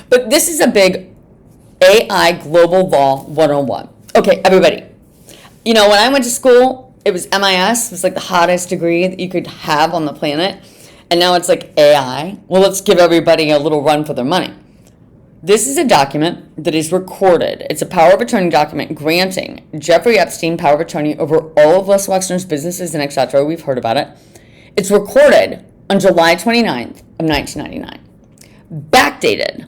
But this is a big AI Global Law 101. Okay, everybody. You know, when I went to school, it was MIS. It was like the hottest degree that you could have on the planet. And now it's like AI. Well, let's give everybody a little run for their money. This is a document that is recorded. It's a power of attorney document granting Jeffrey Epstein power of attorney over all of Les Wexner's businesses and etc. We've heard about it. It's recorded on July 29th of 1999. Backdated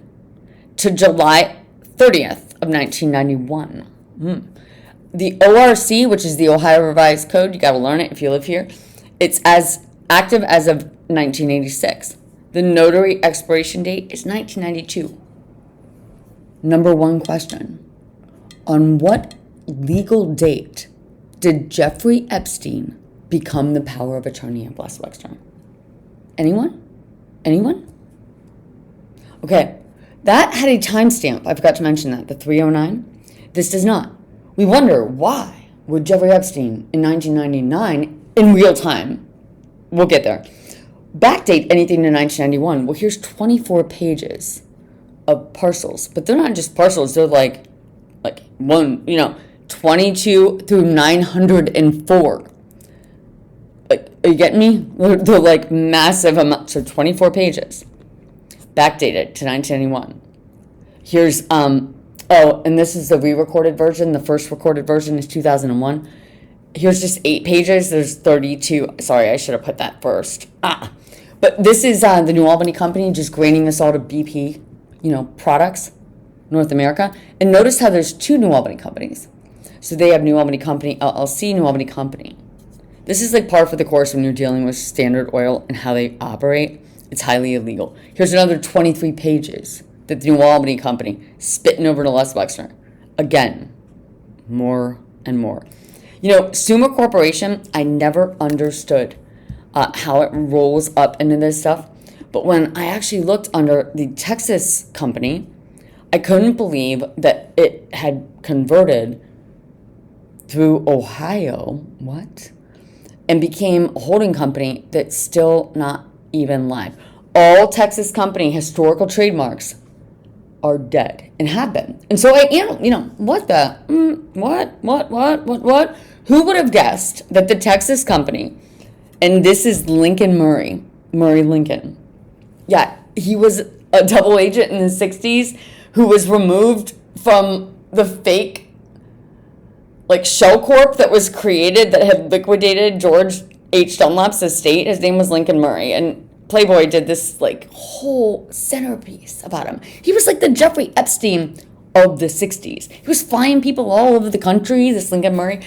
to July 30th of 1991. The ORC, which is the Ohio Revised Code, you got to learn it if you live here, it's as active as of 1986. The notary expiration date is 1992. Number one question. On what legal date did Jeffrey Epstein become the power of attorney of Les Wexner? Anyone? Anyone? Okay, that had a timestamp. I forgot to mention that, the 309. This does not. We wonder why would Jeffrey Epstein in 1999 in real time, we'll get there, backdate anything to 1991? Well, here's 24 pages of parcels, but they're not just parcels. They're like 22 through 904. Like, are you getting me? They're like massive amounts. So 24 pages, backdated to 1991. Here's and this is the re-recorded version. The first recorded version is 2001. Here's just 8 pages. There's 32. Sorry, I should have put that first. But this is the New Albany company just granting this all to BP, products, North America. And notice how there's 2 New Albany companies. So they have New Albany Company, LLC, New Albany Company. This is like par for the course when you're dealing with Standard Oil and how they operate. It's highly illegal. Here's another 23 pages that the New Albany Company spitting over to Les Wexner. Again, more and more. Summa Corporation, I never understood how it rolls up into this stuff. But when I actually looked under the Texas company, I couldn't believe that it had converted through Ohio, and became a holding company that's still not even live. All Texas company historical trademarks are dead and have been. And so what? Who would have guessed that the Texas company, and this is Lincoln Murray Lincoln. Yeah, he was a double agent in the 60s who was removed from the fake shell corp that was created that had liquidated George H. Dunlap's estate. His name was Lincoln Murray, and Playboy did this whole centerpiece about him. He was like the Jeffrey Epstein of the 60s. He was flying people all over the country, this Lincoln Murray.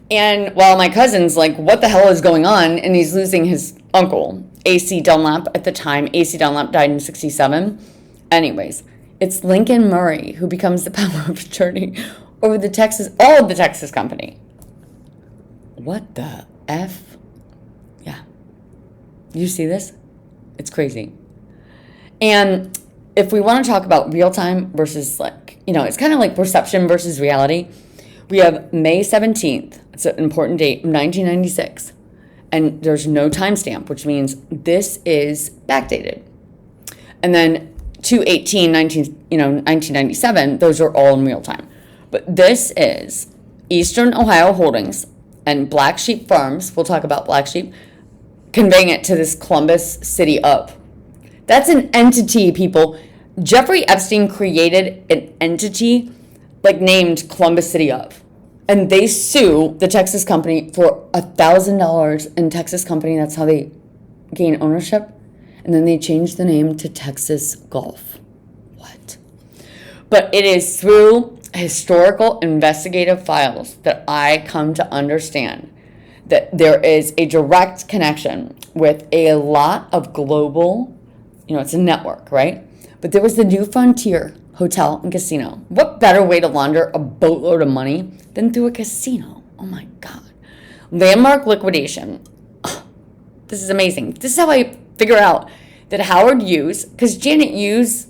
And while my cousin's like, what the hell is going on? And he's losing his uncle, A.C. Dunlap at the time. A.C. Dunlap died in 1967. Anyways, it's Lincoln Murray who becomes the power of attorney over all of the Texas company. What the F? Yeah. You see this? It's crazy. And if we want to talk about real time versus it's kind of like perception versus reality. We have May 17th. It's an important date, 1996. And there's no timestamp, which means this is backdated. And then 2/18/1997, those are all in real time. But this is Eastern Ohio Holdings and Black Sheep Farms. We'll talk about Black Sheep, conveying it to this Columbus City of. That's an entity, people. Jeffrey Epstein created an entity named Columbus City of. And they sue the Texas company for $1,000 in Texas company. That's how they gain ownership. And then they change the name to Texas Gulf. What? But it is through historical investigative files that I come to understand that there is a direct connection with a lot of global, it's a network, right? But there was the New Frontier Hotel and Casino. What better way to launder a boatload of money than through a casino? Oh my God. Landmark liquidation. Oh, this is amazing. This is how I figure out that Howard Hughes, because Janet Hughes,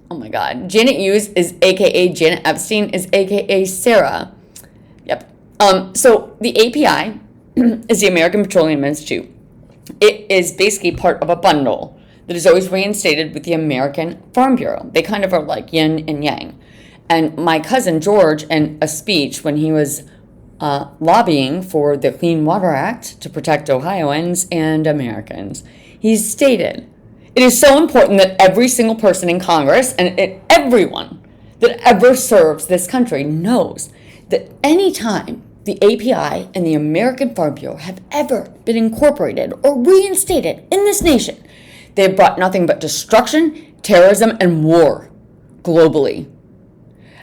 oh my God, Janet Hughes is AKA Janet Epstein is AKA Sarah. Yep. So the API is the American Petroleum Institute. It is basically part of a bundle that is always reinstated with the American Farm Bureau. They kind of are like yin and yang. And my cousin George, in a speech when he was lobbying for the Clean Water Act to protect Ohioans and Americans, he stated, "It is so important that every single person in Congress and everyone that ever serves this country knows that any time the API and the American Farm Bureau have ever been incorporated or reinstated in this nation, they have brought nothing but destruction, terrorism, and war globally."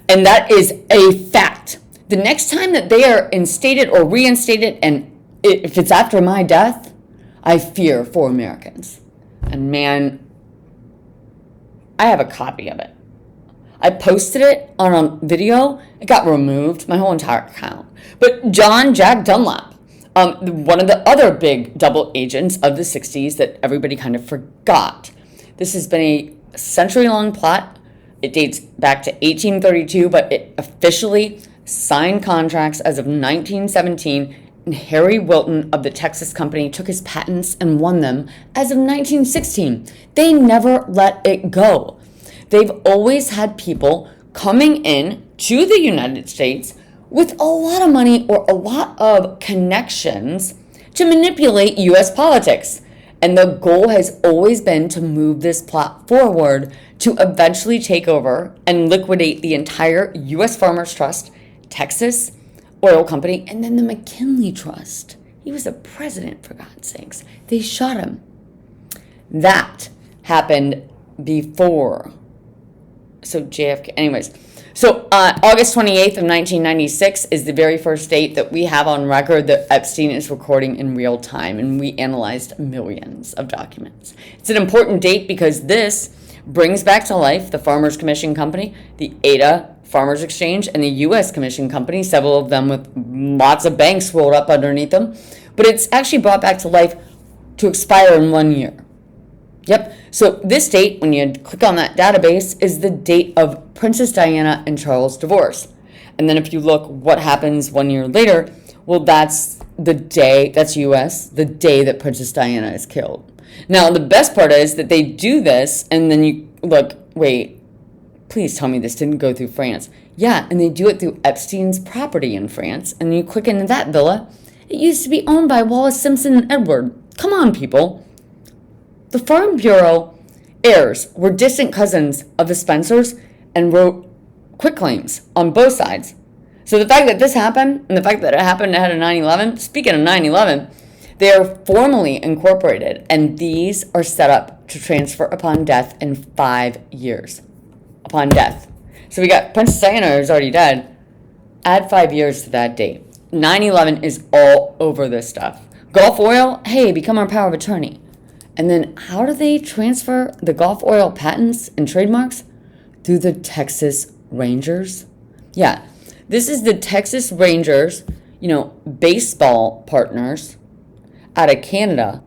And that is a fact. The next time that they are instated or reinstated, and if it's after my death, I fear for Americans. And man, I have a copy of it. I posted it on a video. It got removed, my whole entire account. But John Jack Dunlap, one of the other big double agents of the 60s that everybody kind of forgot. This has been a century-long plot. It dates back to 1832, but it officially signed contracts as of 1917, and Harry Wilton of the Texas Company took his patents and won them as of 1916. They never let it go. They've always had people coming in to the United States with a lot of money or a lot of connections to manipulate U.S. politics. And the goal has always been to move this plot forward to eventually take over and liquidate the entire U.S. Farmers Trust, Texas Oil Company, and then the McKinley Trust. He was a president, for God's sakes. They shot him. That happened before. So JFK, anyways. So August 28th of 1996 is the very first date that we have on record that Epstein is recording in real time, and we analyzed millions of documents. It's an important date because this brings back to life the Farmers Commission Company, the Ada Farmers Exchange, and the U.S. Commission Company, several of them with lots of banks rolled up underneath them. But it's actually brought back to life to expire in 1 year. Yep. So this date, when you click on that database, is the date of Princess Diana and Charles' divorce. And then if you look what happens 1 year later, well, that's the day, that's U.S., the day that Princess Diana is killed. Now, the best part is that they do this, and then you look, wait, please tell me this didn't go through France. Yeah, and they do it through Epstein's property in France, and you click into that villa. It used to be owned by Wallace Simpson and Edward. Come on, people. The Farm Bureau heirs were distant cousins of the Spencers and wrote quitclaims on both sides. So the fact that this happened, and the fact that it happened ahead of 9/11, speaking of 9/11, they are formally incorporated, and these are set up to transfer upon death in 5 years. Upon death. So we got Princess Diana, who's already dead. Add 5 years to that date. 9/11 is all over this stuff. Gulf Oil, hey, become our power of attorney. And then how do they transfer the Gulf Oil patents and trademarks? Through the Texas Rangers. Yeah, this is the Texas Rangers, baseball partners out of Canada